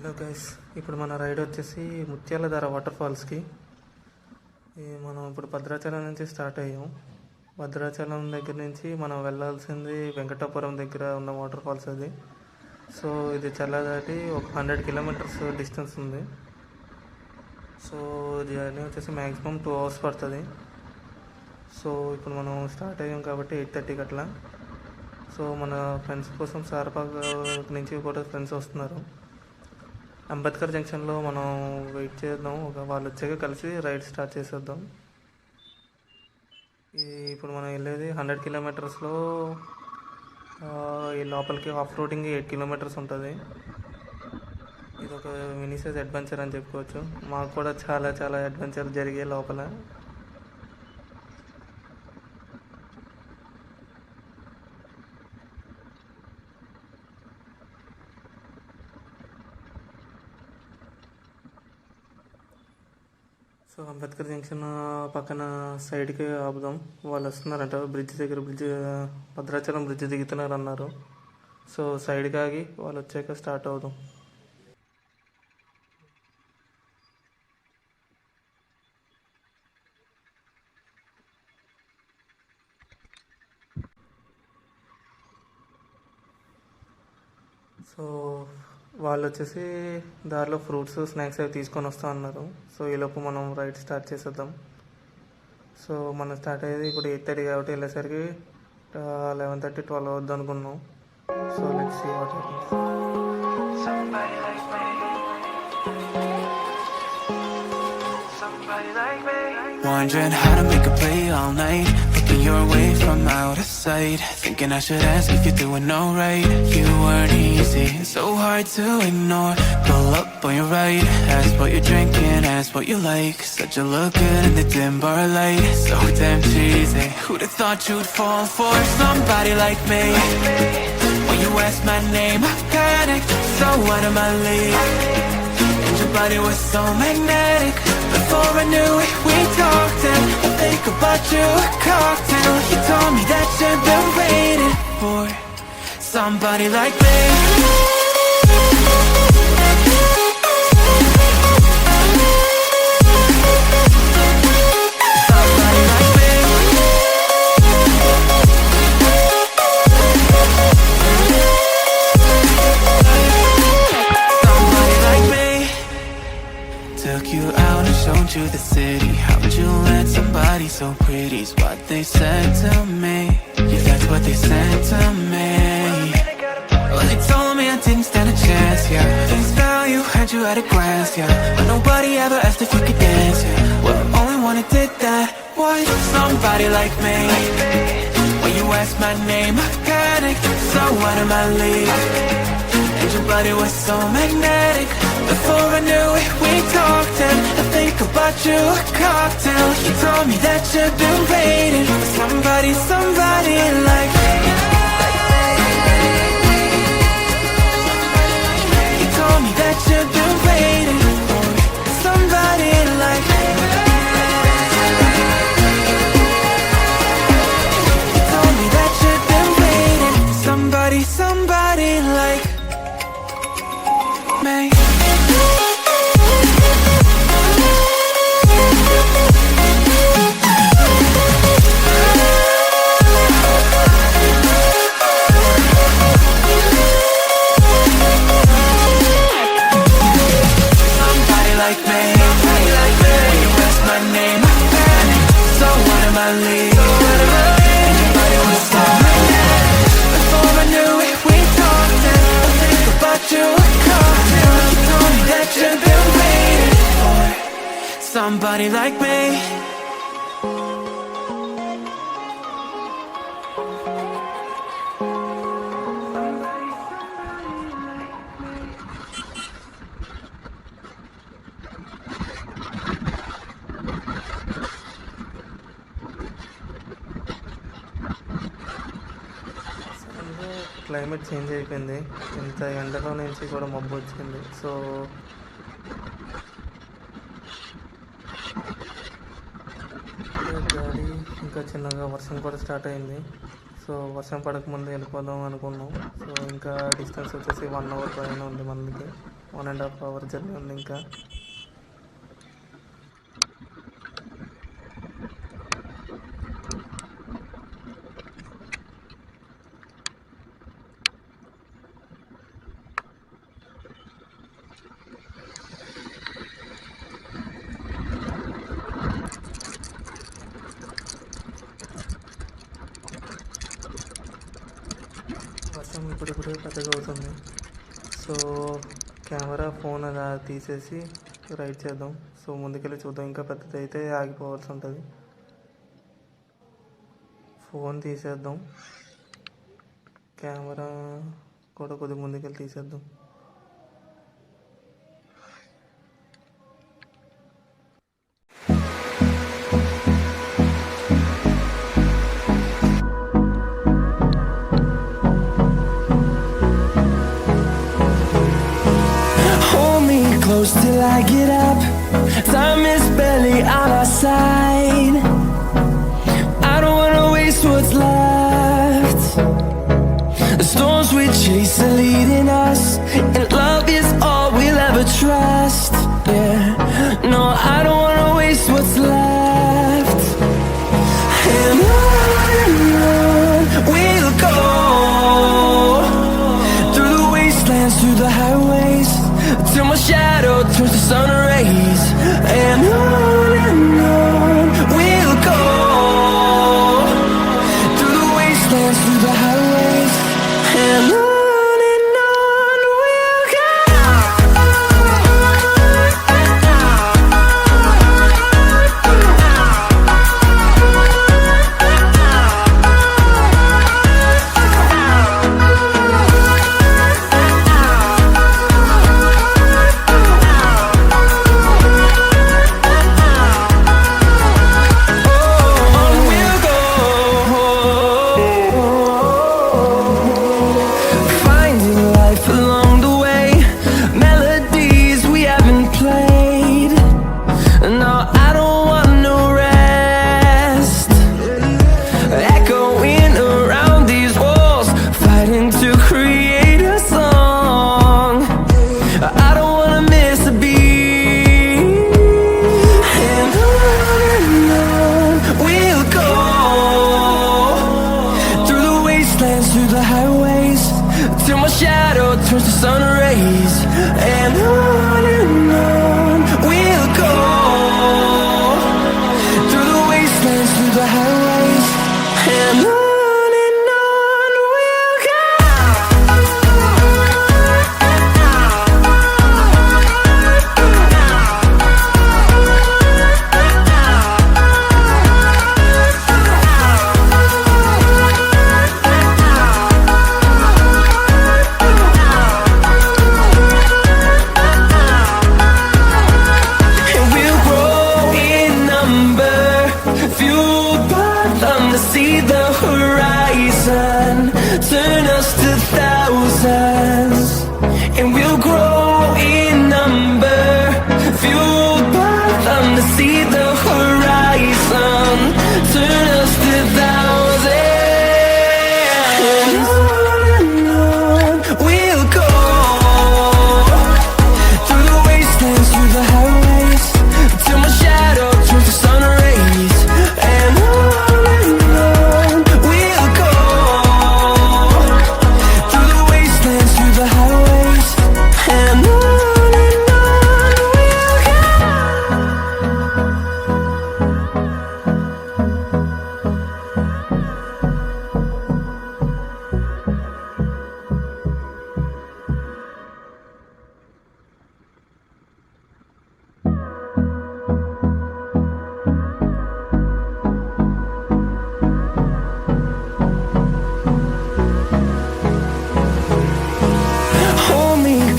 Hello guys, ఇప్పుడు మన ride వచ్చేసి ముత్యాల ధార వాటర్ ఫాల్స్కి. మనం ఇప్పుడు భద్రాచలం నుంచి స్టార్ట్ అయ్యాం. భద్రాచలం దగ్గర నుంచి మనం వెళ్ళాల్సింది వెంకటాపురం దగ్గర ఉన్న వాటర్ ఫాల్స్ అది. సో ఇది చల్లదాటి ఒక 100 కిలోమీటర్స్ డిస్టెన్స్ ఉంది. సో జర్నీ వచ్చేసి మ్యాక్సిమం 2 అవర్స్ పడుతుంది. సో ఇప్పుడు మనం స్టార్ట్ అయ్యాం కాబట్టి 8:30కి అట్లా. సో మన ఫ్రెండ్స్ కోసం సారపాక నుంచి కూడా ఫ్రెండ్స్ వస్తున్నారు. అంబేద్కర్ జంక్షన్లో మనం వెయిట్ చేద్దాం, వాళ్ళు వచ్చాక కలిసి రైడ్ స్టార్ట్ చేసేద్దాం. ఇప్పుడు మనం వెళ్ళేది 100 కిలోమీటర్స్లో ఈ లోపలికి ఆఫ్ రోడింగ్ 8 కిలోమీటర్స్ ఉంటుంది. ఇది ఒక మినీ సైజ్ అడ్వెంచర్ అని చెప్పుకోవచ్చు. మాకు కూడా చాలా చాలా అడ్వెంచర్ జరిగాయి లోపల. సో అంబేద్కర్ జంక్షన్ పక్కన సైడ్కి ఆపుదాం. వాళ్ళు వస్తున్నారంట, బ్రిడ్జ్ భద్రాచలం బ్రిడ్జ్ దిగుతున్నారు అన్నారు. సో సైడ్కి ఆగి వాళ్ళు వచ్చాక స్టార్ట్ అవుదాం. సో వాళ్ళు వచ్చేసి దారిలో ఫ్రూట్స్ స్నాక్స్ అవి తీసుకొని వస్తా అన్నారు. సో ఈలోపు మనం రైడ్ స్టార్ట్ చేసేద్దాం. సో మనం స్టార్ట్ అయ్యేది ఇప్పుడు 8:30 కాబట్టి వెళ్ళేసరికి 11:30, 12 అవుద్ది అనుకున్నాం. So let's see what happens. Wondering how to make a play all night, looking your way from out of sight, thinking I should ask if you're doing alright. You weren't easy, so hard to ignore. Pull up on your right, ask what you're drinking, ask what you like. Said you look good in the dim bar light, so damn cheesy. Who'd have thought you'd fall for somebody like me? When you asked my name, I panicked, so out of my league. And your body was so magnetic. Before I knew it, we talked and I think about you a cocktail. You told me that you've been waiting for somebody like me. Took you out and showed you the city. How'd you let somebody so pretty's what they said to me? Yeah, that's what they said to me. Well, they told me I didn't stand a chance, yeah. Face value, had you at a glance, yeah. But nobody ever asked if you could dance, yeah. Well, only one who did that was somebody like me. When you asked my name, I panicked, so out of my league. And your body was so magnetic. Before I knew it, we talked and I think about you a cocktail. You told me that you've been waiting for somebody like me. You told me that you've been waiting for somebody like me. You told me that you've been waiting for somebody like me. Somebody like me. Climate change అయిపోయింది. ఇంత ఎండలో నుంచి కూడా మబ్బు వచ్చింది. So గాలి ఇంకా చిన్నగా వర్షం కూడా స్టార్ట్ అయింది. సో వర్షం పడకముందు వెళ్ళిపోదాం అనుకున్నాం. సో ఇంకా డిస్టెన్స్ వచ్చేసి 1 అవర్ పైన ఉంది మనకి. 1.5 hour జర్నీ ఉంది ఇంకా. వర్షం ఇప్పుడిప్పుడే పెద్దగా అవుతుంది. సో కెమెరా ఫోన్ అలా తీసేసి రైడ్ చేద్దాం. సో ముందుకెళ్ళి చూద్దాం. ఇంకా పెద్దదైతే ఆగిపోవాల్సి ఉంటుంది. ఫోన్ తీసేద్దాం, కెమెరా కూడా కొద్దిగా ముందుకెళ్ళి తీసేద్దాం. Close till I get up. Time is barely on our side. I don't wanna waste what's left. The storms we chase are leading us, and love is all we'll ever trust. Yeah, no, I don't wanna waste what's left. And on we'll go, through the wastelands, through the highways, till my shadow turns to sun rays. And on we'll go, through the wastelands, through the highways, and on we'll go.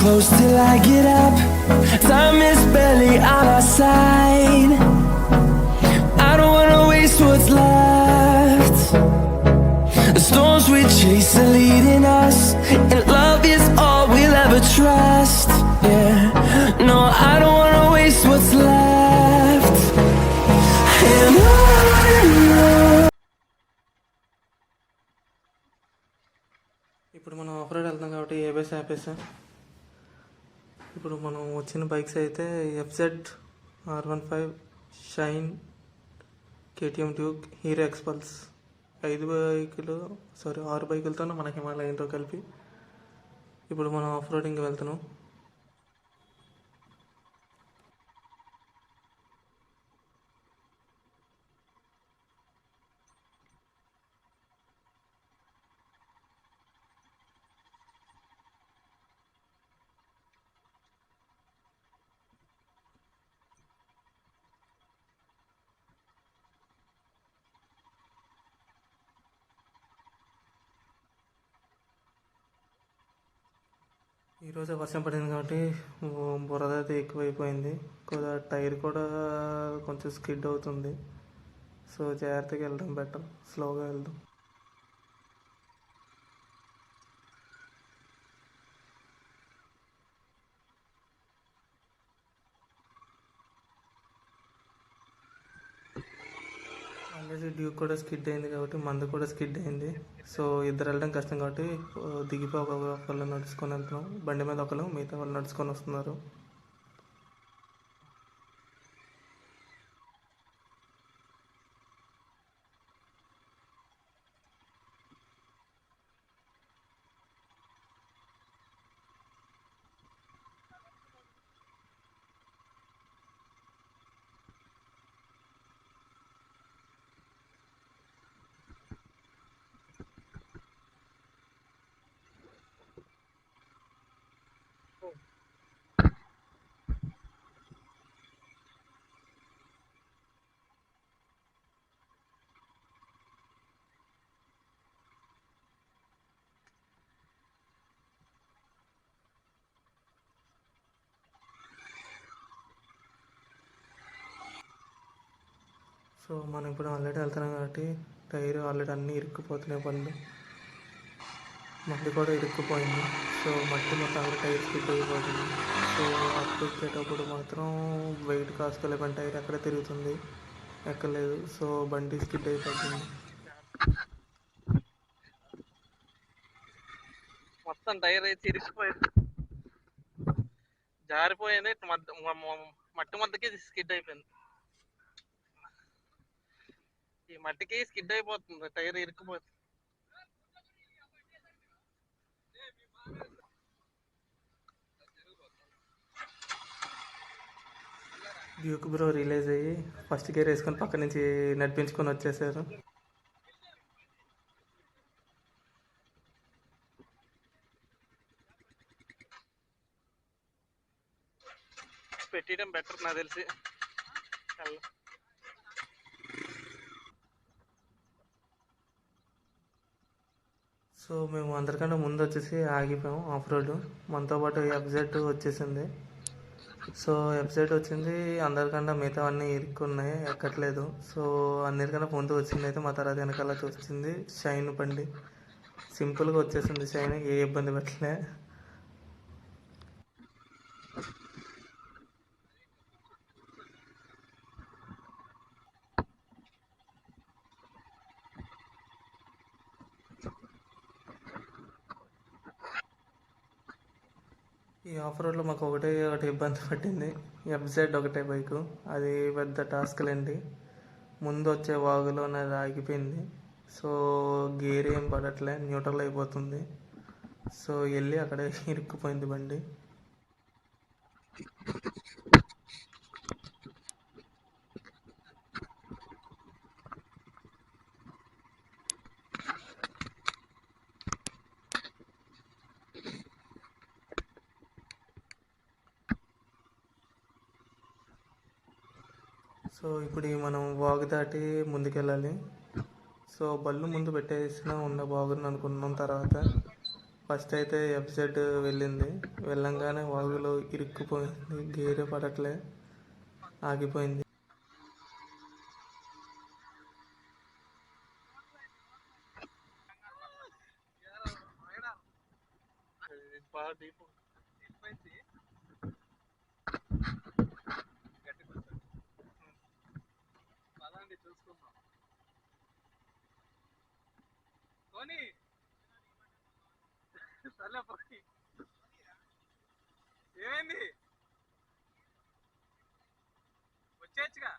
Close till I get up. Time is barely on our side. I don't wanna waste what's left. The storms we chase are leading us, and love is all we'll ever trust. Yeah, no, I don't wanna waste what's left. And on. ఇప్పుడు మనం of road వెళ్తాం కాబట్టి ABS ఆపేసా. ఇప్పుడు మనం వచ్చిన bikes అయితే FZ, R15, shine, KTM Duke, hero ఎక్స్పల్స్, 6 బైకులతో మన హిమాలయన్తో కలిపి ఇప్పుడు మనం ఆఫ్ రోడింగ్కి వెళ్తున్నాం. ఈరోజే వర్షం పడింది కాబట్టి బురద అయితే ఎక్కువైపోయింది. కొద్దిగా టైర్ కూడా కొంచెం స్కిడ్ అవుతుంది. సో జాగ్రత్తగా వెళ్దాం, బెటర్ స్లోగా వెళ్దాం. ఆల్రెడీ డ్యూక్ కూడా స్కిడ్ అయింది కాబట్టి మందు కూడా స్కిడ్ అయింది. సో ఇద్దరు వెళ్ళడం కష్టం కాబట్టి దిగిపోయి ఒకళ్ళు నడుచుకొని వెళ్తున్నాం. బండి మీద ఒకళ్ళు, మిగతా వాళ్ళు నడుచుకొని వస్తున్నారు. సో మనం ఇప్పుడు ఆల్రెడీ వెళ్తున్నాం కాబట్టి టైర్ ఆల్రెడీ అన్నీ ఇరుక్కుపోతున్నాయి. మట్టి కూడా ఇరుక్కుపోయింది. సో మట్టి మొత్తం అక్కడ టైర్ స్కిడ్ అయిపోతుంది. సో అప్ ఎక్కేటప్పుడు మాత్రం వెయిట్ కాసుకోలేని టైర్ ఎక్కడ తిరుగుతుంది, ఎక్కలేదు. సో బండి స్కిడ్ అయిపోతుంది. మొత్తం టైర్ అయితే ఇరిసిపోయింది, జారిపోయింది. మట్టి మధ్యకి స్కిడ్ అయిపోయింది. ఈ మట్టికి స్కిడ్ అయిపోతుంది, టైర్ ఇరుక్కుపోతుంది. డ్యూక్ బ్రో రిలీజ్ అయ్యి ఫస్ట్ గేర్ వేసుకొని పక్క నుంచి నడిపించుకొని వచ్చేసారు. పెట్టడం బెటర్ నాకు తెలిసి. సో మేము అందరికంటే ముందు వచ్చేసి ఆగిపోయాం ఆఫ్ రోడ్. మనతో పాటు ఎఫ్జెడ్ వచ్చేసింది. సో ఎఫ్జెడ్ వచ్చింది, అందరికన్నా మిగతా అన్నీ ఇరుక్కున్నాయి, ఎక్కట్లేదు. సో అన్నిటికన్నా ముందు వచ్చింది అయితే మా తర్వాత వెనకాల వచ్చింది షైన్ బండి. సింపుల్గా వచ్చేసింది షైన్, ఏ ఇబ్బంది పెట్టలే. ఈ ఆఫ్ రోడ్లో మాకు ఒకటి ఇబ్బంది పట్టింది, ఎఫ్జెడ్ ఒకటే బైకు. అది పెద్ద టాస్క్లండి. ముందు వచ్చే వాగులో నాది ఆగిపోయింది. సో గేర్ ఏం పడట్లే, న్యూట్రల్ అయిపోతుంది. సో వెళ్ళి అక్కడే ఇరుక్కుపోయింది బండి. సో ఇప్పుడు మనం వాగు దాటి ముందుకెళ్ళాలి. సో బళ్ళు ముందు పెట్టేసిన ఉన్న బాగుంది అనుకున్నాం. తర్వాత ఫస్ట్ అయితే ఎఫ్జెడ్ వెళ్ళింది. వెళ్ళంగానే వాగులో ఇరుక్కుపోయింది, గేరే పడట్లే, ఆగిపోయింది. ఏమైంది వచ్చేచ్చుగా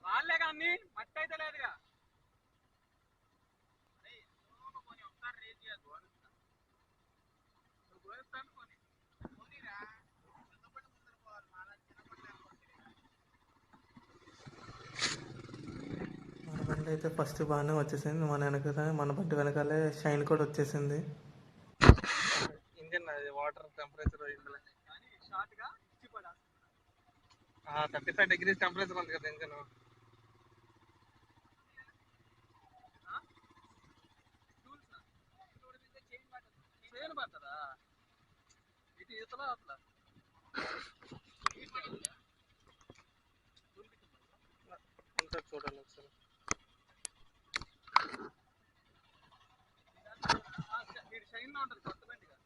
వాళ్ళే కానీ మట్టి అయితే లేదుగా ఒకసారి రేట్ చేయదు నువ్వు గోస్తాను కొని కొనిరా చిన్నప్పటి ముందర పోవాలి మన చిన్నప్పటి మన బండి అయితే ఫస్ట్ బాగానే వచ్చేసింది. మన బండి వెనకాలే షైన్ కూడా వచ్చేసింది. ఇంజన్ అది వాటర్ టెంపరేచర్ ఇందులో కానీ షార్ట్గా ఇచ్చి పడా 35 degrees టెంపరేచర్ ఉంది కదా ఇంజన్. చేయను పడుతుందా ఇటు ఈతలో అట్లా ఉంటుంది చూడండి ఒకసారి. మీరు షైన్లో ఉంటుంది కొత్త బండిగా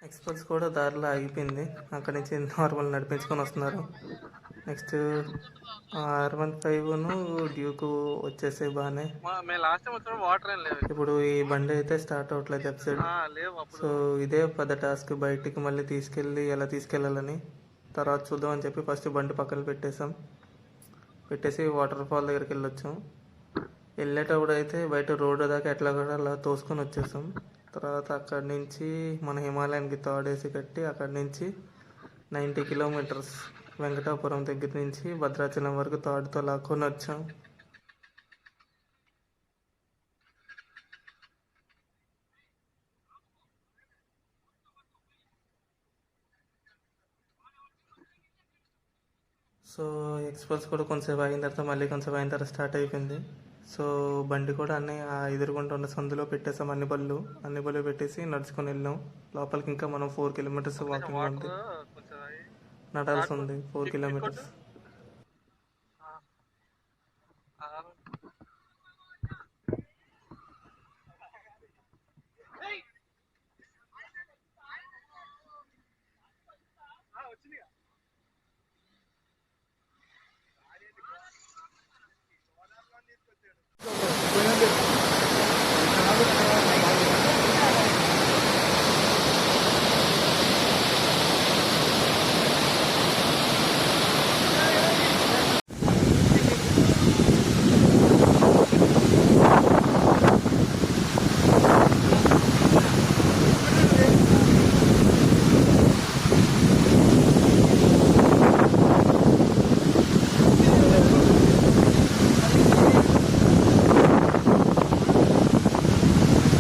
ఎక్స్పల్స్ కూడా దారిలో ఆగిపోయింది. అక్కడి నుంచి నార్మల్ నడిపించుకొని వస్తున్నారు. నెక్స్ట్ R15ను డ్యూకు వచ్చేసి బాగానే. మేము లాస్ట్ టైం వచ్చిన వాటర్ ఏం లేవు ఇప్పుడు ఈ బండి అయితే స్టార్ట్ అవ్వట్లేదు ఎపిసోడ్. లేవు అప్పుడు. సో ఇదే పెద్ద టాస్క్, బయటికి మళ్ళీ ఎలా తీసుకెళ్ళాలని. తర్వాత చూద్దాం అని చెప్పి ఫస్ట్ బండి పక్కన పెట్టేసి వాటర్ ఫాల్ దగ్గరికి వెళ్ళొచ్చాం. వెళ్ళేటప్పుడు అయితే బయట రోడ్డు దాకా ఎట్లా కూడా అలా తోసుకొని వచ్చేసాం. తర్వాత అక్కడి నుంచి మన హిమాలయానికి తాడేసి కట్టి అక్కడి నుంచి 90 kilometers వెంకటాపురం దగ్గర నుంచి భద్రాచలం వరకు తాడుతో లాక్కొని వచ్చాం. సో ఎక్స్పల్స్ కూడా కొంచెంసేపు అయిన తర్వాత మళ్ళీ కొంచెం అయిన తర్వాత స్టార్ట్ అయిపోయింది. సో బండి కూడా అన్నీ ఆ ఎదురుగుంటూ ఉన్న సందులో పెట్టేసాం. అన్ని బళ్ళు పెట్టేసి నడుచుకొని వెళ్ళాం లోపలికి. ఇంకా మనం 4 kilometers వాకింగ్ ఉంది, నడాల్సి ఉంది 4 kilometers.